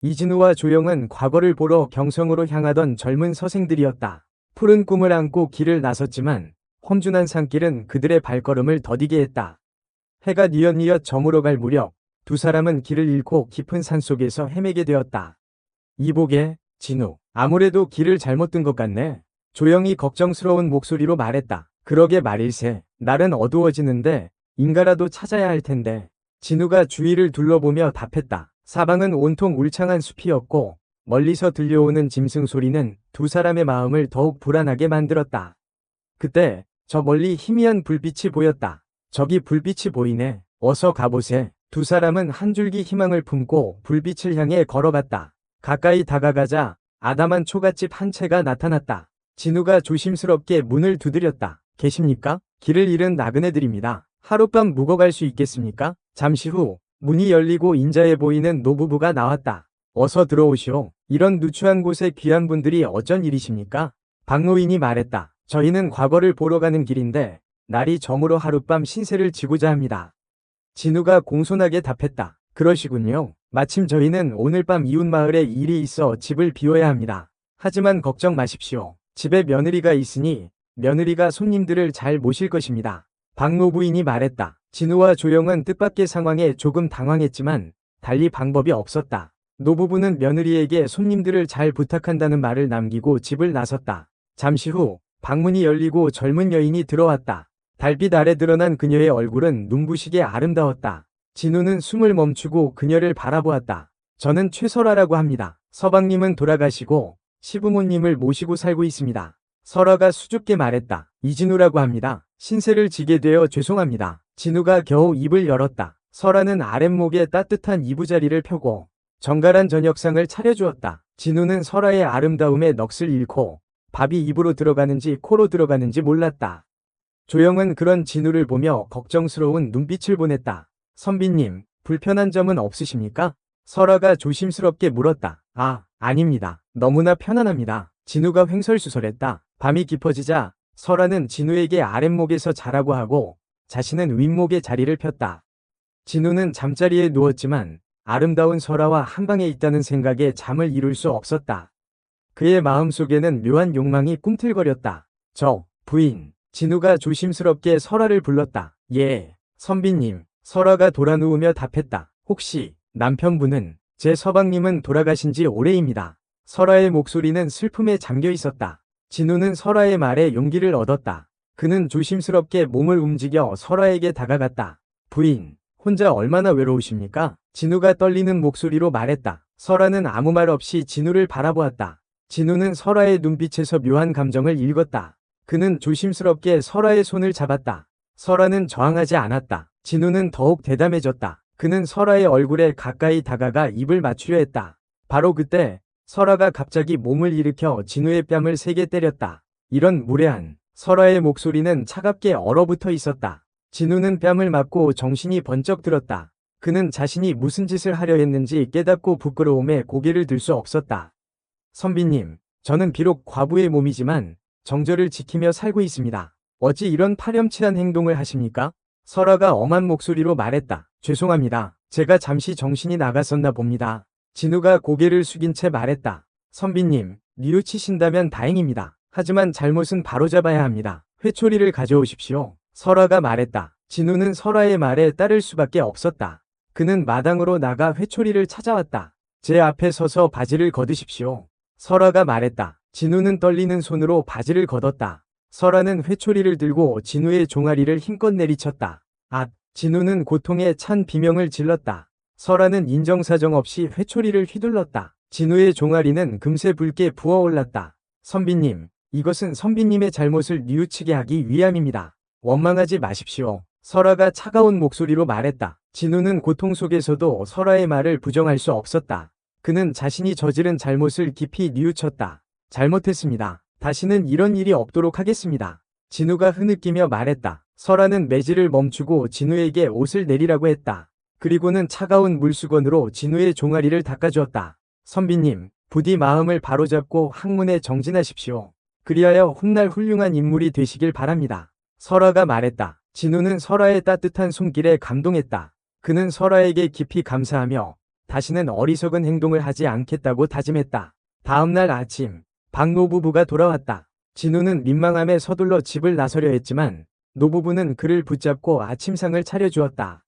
이진우와 조영은 과거를 보러 경성으로 향하던 젊은 서생들이었다. 푸른 꿈을 안고 길을 나섰지만 험준한 산길은 그들의 발걸음을 더디게 했다. 해가 뉘엿뉘엿 저물어 갈 무렵 두 사람은 길을 잃고 깊은 산속에서 헤매게 되었다. 이보게, 진우, 아무래도 길을 잘못 든 것 같네. 조영이 걱정스러운 목소리로 말했다. 그러게 말일세. 날은 어두워지는데 인가라도 찾아야 할 텐데. 진우가 주위를 둘러보며 답했다. 사방은 온통 울창한 숲이었고 멀리서 들려오는 짐승 소리는 두 사람의 마음을 더욱 불안하게 만들었다. 그때 저 멀리 희미한 불빛이 보였다. 저기 불빛이 보이네. 어서 가보세. 두 사람은 한 줄기 희망을 품고 불빛을 향해 걸어갔다. 가까이 다가가자 아담한 초가집 한 채가 나타났다. 진우가 조심스럽게 문을 두드렸다. 계십니까? 길을 잃은 나그네들입니다. 하룻밤 묵어갈 수 있겠습니까? 잠시 후 문이 열리고 인자해 보이는 노부부가 나왔다. 어서 들어오시오. 이런 누추한 곳에 귀한 분들이 어쩐 일이십니까? 박노인이 말했다. 저희는 과거를 보러 가는 길인데 날이 저물어 하룻밤 신세를 지고자 합니다. 진우가 공손하게 답했다. 그러시군요. 마침 저희는 오늘 밤 이웃마을에 일이 있어 집을 비워야 합니다. 하지만 걱정 마십시오. 집에 며느리가 있으니 며느리가 손님들을 잘 모실 것입니다. 박노 부인이 말했다. 진우와 조영은 뜻밖의 상황에 조금 당황했지만 달리 방법이 없었다. 노부부는 며느리에게 손님들을 잘 부탁한다는 말을 남기고 집을 나섰다. 잠시 후 방문이 열리고 젊은 여인이 들어왔다. 달빛 아래 드러난 그녀의 얼굴은 눈부시게 아름다웠다. 진우는 숨을 멈추고 그녀를 바라보았다. 저는 최설아라고 합니다. 서방님은 돌아가시고 시부모님을 모시고 살고 있습니다. 설아가 수줍게 말했다. 이진우라고 합니다. 신세를 지게 되어 죄송합니다. 진우가 겨우 입을 열었다. 설아는 아랫목에 따뜻한 이부자리를 펴고 정갈한 저녁상을 차려주었다. 진우는 설아의 아름다움에 넋을 잃고 밥이 입으로 들어가는지 코로 들어가는지 몰랐다. 조영은 그런 진우를 보며 걱정스러운 눈빛을 보냈다. 선비님, 불편한 점은 없으십니까? 설아가 조심스럽게 물었다. 아닙니다. 너무나 편안합니다. 진우가 횡설수설했다. 밤이 깊어지자 설아는 진우에게 아랫목에서 자라고 하고 자신은 윗목에 자리를 폈다. 진우는 잠자리에 누웠지만 아름다운 설아와 한방에 있다는 생각에 잠을 이룰 수 없었다. 그의 마음속에는 묘한 욕망이 꿈틀거렸다. 부인. 진우가 조심스럽게 설아를 불렀다. 예, 선비님. 설아가 돌아누우며 답했다. 혹시 남편분은? 제 서방님은 돌아가신 지 오래입니다. 설아의 목소리는 슬픔에 잠겨 있었다. 진우는 설아의 말에 용기를 얻었다. 그는 조심스럽게 몸을 움직여 설아에게 다가갔다. 부인, 혼자 얼마나 외로우십니까? 진우가 떨리는 목소리로 말했다. 설아는 아무 말 없이 진우를 바라보았다. 진우는 설아의 눈빛에서 묘한 감정을 읽었다. 그는 조심스럽게 설아의 손을 잡았다. 설아는 저항하지 않았다. 진우는 더욱 대담해졌다. 그는 설아의 얼굴에 가까이 다가가 입을 맞추려 했다. 바로 그때 설아가 갑자기 몸을 일으켜 진우의 뺨을 세게 때렸다. 이런 무례한. 설아의 목소리는 차갑게 얼어붙어 있었다. 진우는 뺨을 맞고 정신이 번쩍 들었다. 그는 자신이 무슨 짓을 하려 했는지 깨닫고 부끄러움에 고개를 들 수 없었다. 선비님, 저는 비록 과부의 몸이지만 정절을 지키며 살고 있습니다. 어찌 이런 파렴치한 행동을 하십니까? 설아가 엄한 목소리로 말했다. 죄송합니다. 제가 잠시 정신이 나갔었나 봅니다. 진우가 고개를 숙인 채 말했다. 선비님, 뉘우치신다면 다행입니다. 하지만 잘못은 바로잡아야 합니다. 회초리를 가져오십시오. 설아가 말했다. 진우는 설아의 말에 따를 수밖에 없었다. 그는 마당으로 나가 회초리를 찾아왔다. 제 앞에 서서 바지를 걷으십시오. 설아가 말했다. 진우는 떨리는 손으로 바지를 걷었다. 설아는 회초리를 들고 진우의 종아리를 힘껏 내리쳤다. 진우는 고통에 찬 비명을 질렀다. 설아는 인정사정 없이 회초리를 휘둘렀다. 진우의 종아리는 금세 붉게 부어올랐다. 선비님, 이것은 선비님의 잘못을 뉘우치게 하기 위함입니다. 원망하지 마십시오. 설아가 차가운 목소리로 말했다. 진우는 고통 속에서도 설아의 말을 부정할 수 없었다. 그는 자신이 저지른 잘못을 깊이 뉘우쳤다. 잘못했습니다. 다시는 이런 일이 없도록 하겠습니다. 진우가 흐느끼며 말했다. 설아는 매질을 멈추고 진우에게 옷을 내리라고 했다. 그리고는 차가운 물수건으로 진우의 종아리를 닦아주었다. 선비님, 부디 마음을 바로잡고 학문에 정진하십시오. 그리하여 훗날 훌륭한 인물이 되시길 바랍니다. 설아가 말했다. 진우는 설아의 따뜻한 손길에 감동했다. 그는 설아에게 깊이 감사하며 다시는 어리석은 행동을 하지 않겠다고 다짐했다. 다음날 아침, 박 노부부가 돌아왔다. 진우는 민망함에 서둘러 집을 나서려 했지만 노부부는 그를 붙잡고 아침상을 차려주었다.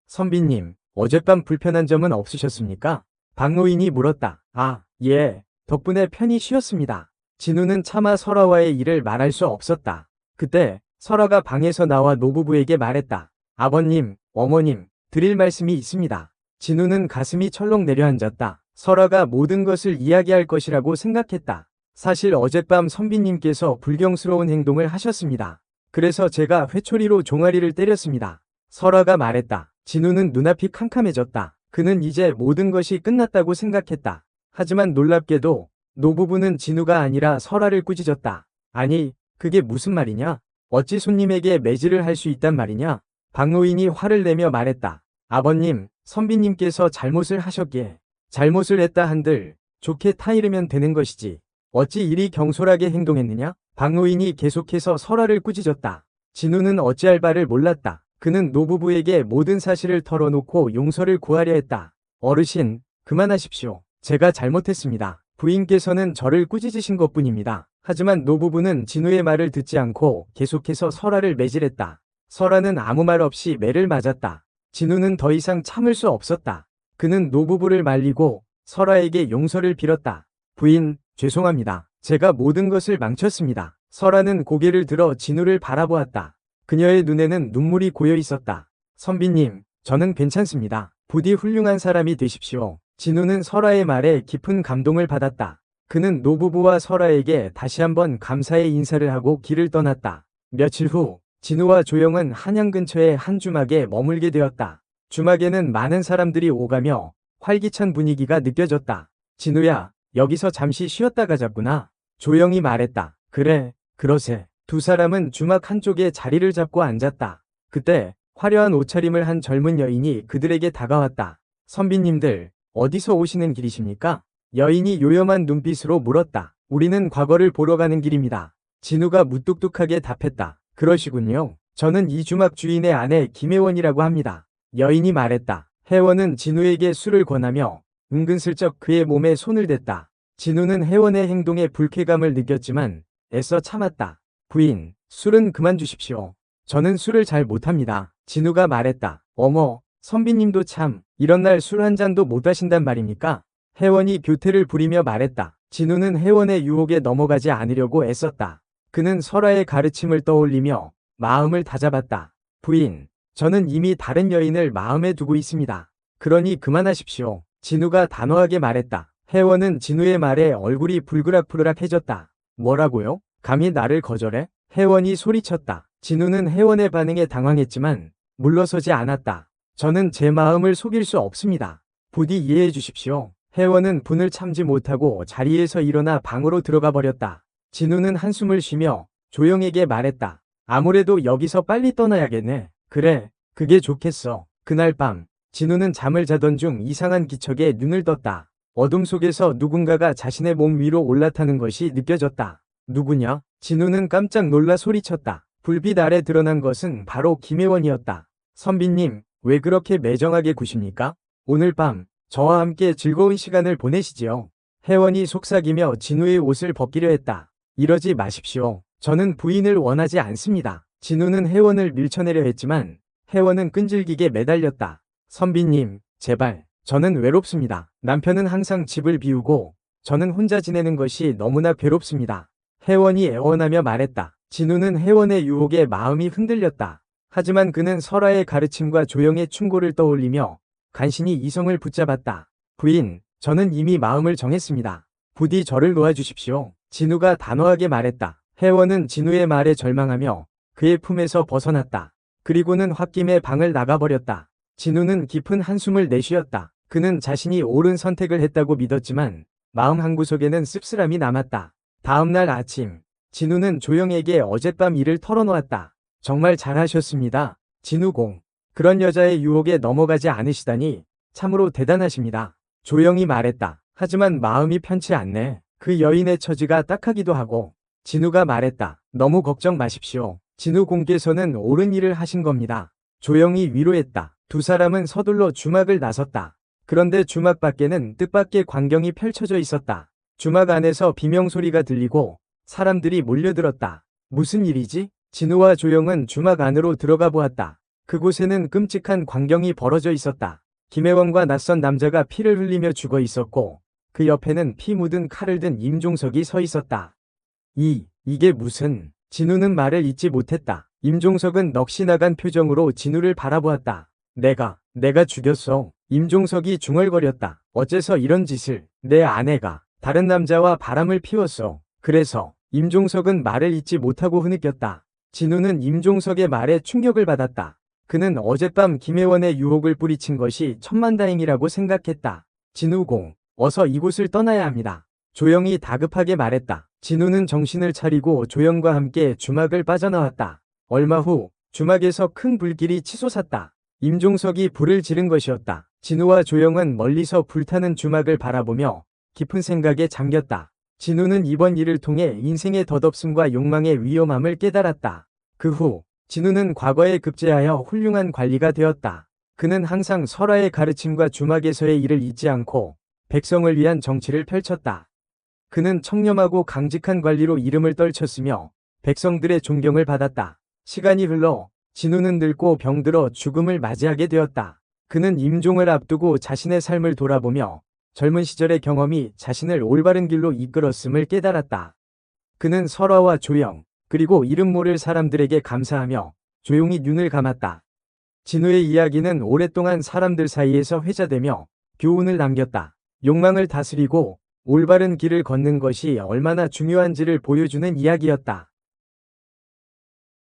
선비님, 어젯밤 불편한 점은 없으셨습니까? 박노인이 물었다. 아, 예. 덕분에 편히 쉬었습니다. 진우는 차마 설아와의 일을 말할 수 없었다. 그때 설아가 방에서 나와 노부부에게 말했다. 아버님, 어머님, 드릴 말씀이 있습니다. 진우는 가슴이 철렁 내려앉았다. 설아가 모든 것을 이야기할 것이라고 생각했다. 사실 어젯밤 선비님께서 불경스러운 행동을 하셨습니다. 그래서 제가 회초리로 종아리를 때렸습니다. 설아가 말했다. 진우는 눈앞이 캄캄해졌다. 그는 이제 모든 것이 끝났다고 생각했다. 하지만 놀랍게도 노부부는 진우가 아니라 설아를 꾸짖었다. 아니, 그게 무슨 말이냐? 어찌 손님에게 매질을 할 수 있단 말이냐? 박노인이 화를 내며 말했다. 아버님, 선비님께서 잘못을 하셨기에 잘못을 했다 한들 좋게 타이르면 되는 것이지. 어찌 이리 경솔하게 행동했느냐? 박노인이 계속해서 설아를 꾸짖었다. 진우는 어찌할 바를 몰랐다. 그는 노부부에게 모든 사실을 털어놓고 용서를 구하려 했다. 어르신, 그만하십시오. 제가 잘못했습니다. 부인께서는 저를 꾸짖으신 것뿐입니다. 하지만 노부부는 진우의 말을 듣지 않고 계속해서 설아를 매질했다. 설아는 아무 말 없이 매를 맞았다. 진우는 더 이상 참을 수 없었다. 그는 노부부를 말리고 설아에게 용서를 빌었다. 부인, 죄송합니다. 제가 모든 것을 망쳤습니다. 설아는 고개를 들어 진우를 바라보았다. 그녀의 눈에는 눈물이 고여 있었다. 선비님, 저는 괜찮습니다. 부디 훌륭한 사람이 되십시오. 진우는 설아의 말에 깊은 감동을 받았다. 그는 노부부와 설아에게 다시 한번 감사의 인사를 하고 길을 떠났다. 며칠 후 진우와 조영은 한양 근처의 한 주막에 머물게 되었다. 주막에는 많은 사람들이 오가며 활기찬 분위기가 느껴졌다. 진우야, 여기서 잠시 쉬었다 가자꾸나. 조영이 말했다. 그래, 그러세. 두 사람은 주막 한쪽에 자리를 잡고 앉았다. 그때 화려한 옷차림을 한 젊은 여인이 그들에게 다가왔다. 선비님들, 어디서 오시는 길이십니까? 여인이 요염한 눈빛으로 물었다. 우리는 과거를 보러 가는 길입니다. 진우가 무뚝뚝하게 답했다. 그러시군요. 저는 이 주막 주인의 아내 김혜원이라고 합니다. 여인이 말했다. 혜원은 진우에게 술을 권하며 은근슬쩍 그의 몸에 손을 댔다. 진우는 혜원의 행동에 불쾌감을 느꼈지만 애써 참았다. 부인, 술은 그만 주십시오. 저는 술을 잘 못합니다. 진우가 말했다. 어머, 선비님도 참, 이런 날 술 한 잔도 못 하신단 말입니까? 혜원이 교태를 부리며 말했다. 진우는 혜원의 유혹에 넘어가지 않으려고 애썼다. 그는 설아의 가르침을 떠올리며 마음을 다잡았다. 부인, 저는 이미 다른 여인을 마음에 두고 있습니다. 그러니 그만하십시오. 진우가 단호하게 말했다. 혜원은 진우의 말에 얼굴이 불그락불그락해졌다. 뭐라고요? 감히 나를 거절해? 혜원이 소리쳤다. 진우는 혜원의 반응에 당황했지만 물러서지 않았다. 저는 제 마음을 속일 수 없습니다. 부디 이해해 주십시오. 혜원은 분을 참지 못하고 자리에서 일어나 방으로 들어가 버렸다. 진우는 한숨을 쉬며 조영에게 말했다. 아무래도 여기서 빨리 떠나야겠네. 그래, 그게 좋겠어. 그날 밤, 진우는 잠을 자던 중 이상한 기척에 눈을 떴다. 어둠 속에서 누군가가 자신의 몸 위로 올라타는 것이 느껴졌다. 누구냐? 진우는 깜짝 놀라 소리쳤다. 불빛 아래 드러난 것은 바로 김혜원이었다. 선비님, 왜 그렇게 매정하게 구십니까? 오늘 밤, 저와 함께 즐거운 시간을 보내시지요. 혜원이 속삭이며 진우의 옷을 벗기려 했다. 이러지 마십시오. 저는 부인을 원하지 않습니다. 진우는 혜원을 밀쳐내려 했지만 혜원은 끈질기게 매달렸다. 선비님, 제발, 저는 외롭습니다. 남편은 항상 집을 비우고 저는 혼자 지내는 것이 너무나 괴롭습니다. 혜원이 애원하며 말했다. 진우는 혜원의 유혹에 마음이 흔들렸다. 하지만 그는 설아의 가르침과 조영의 충고를 떠올리며 간신히 이성을 붙잡았다. 부인, 저는 이미 마음을 정했습니다. 부디 저를 놓아주십시오. 진우가 단호하게 말했다. 혜원은 진우의 말에 절망하며 그의 품에서 벗어났다. 그리고는 홧김에 방을 나가버렸다. 진우는 깊은 한숨을 내쉬었다. 그는 자신이 옳은 선택을 했다고 믿었지만 마음 한구석에는 씁쓸함이 남았다. 다음날 아침, 진우는 조영에게 어젯밤 일을 털어놓았다. 정말 잘하셨습니다. 진우공. 그런 여자의 유혹에 넘어가지 않으시다니 참으로 대단하십니다. 조영이 말했다. 하지만 마음이 편치 않네. 그 여인의 처지가 딱하기도 하고. 진우가 말했다. 너무 걱정 마십시오. 진우 공께서는 옳은 일을 하신 겁니다. 조영이 위로했다. 두 사람은 서둘러 주막을 나섰다. 그런데 주막 밖에는 뜻밖의 광경이 펼쳐져 있었다. 주막 안에서 비명소리가 들리고 사람들이 몰려들었다. 무슨 일이지? 진우와 조영은 주막 안으로 들어가 보았다. 그곳에는 끔찍한 광경이 벌어져 있었다. 김혜원과 낯선 남자가 피를 흘리며 죽어 있었고 그 옆에는 피 묻은 칼을 든 임종석이 서 있었다. 이게 무슨... 진우는 말을 잇지 못했다. 임종석은 넋이 나간 표정으로 진우를 바라보았다. 내가 죽였어. 임종석이 중얼거렸다. 어째서 이런 짓을... 내 아내가 다른 남자와 바람을 피웠어. 그래서... 임종석은 말을 잇지 못하고 흐느꼈다. 진우는 임종석의 말에 충격을 받았다. 그는 어젯밤 김혜원의 유혹을 뿌리친 것이 천만다행이라고 생각했다. 진우공, 어서 이곳을 떠나야 합니다. 조영이 다급하게 말했다. 진우는 정신을 차리고 조영과 함께 주막을 빠져나왔다. 얼마 후 주막에서 큰 불길이 치솟았다. 임종석이 불을 지른 것이었다. 진우와 조영은 멀리서 불타는 주막을 바라보며 깊은 생각에 잠겼다. 진우는 이번 일을 통해 인생의 덧없음과 욕망의 위험함을 깨달았다. 그 후 진우는 과거에 급제하여 훌륭한 관리가 되었다. 그는 항상 설화의 가르침과 주막에서의 일을 잊지 않고 백성을 위한 정치를 펼쳤다. 그는 청렴하고 강직한 관리로 이름을 떨쳤으며 백성들의 존경을 받았다. 시간이 흘러 진우는 늙고 병들어 죽음을 맞이하게 되었다. 그는 임종을 앞두고 자신의 삶을 돌아보며 젊은 시절의 경험이 자신을 올바른 길로 이끌었음을 깨달았다. 그는 설화와 조영, 그리고 이름 모를 사람들에게 감사하며 조용히 눈을 감았다. 진우의 이야기는 오랫동안 사람들 사이에서 회자되며 교훈을 남겼다. 욕망을 다스리고 올바른 길을 걷는 것이 얼마나 중요한지를 보여주는 이야기였다.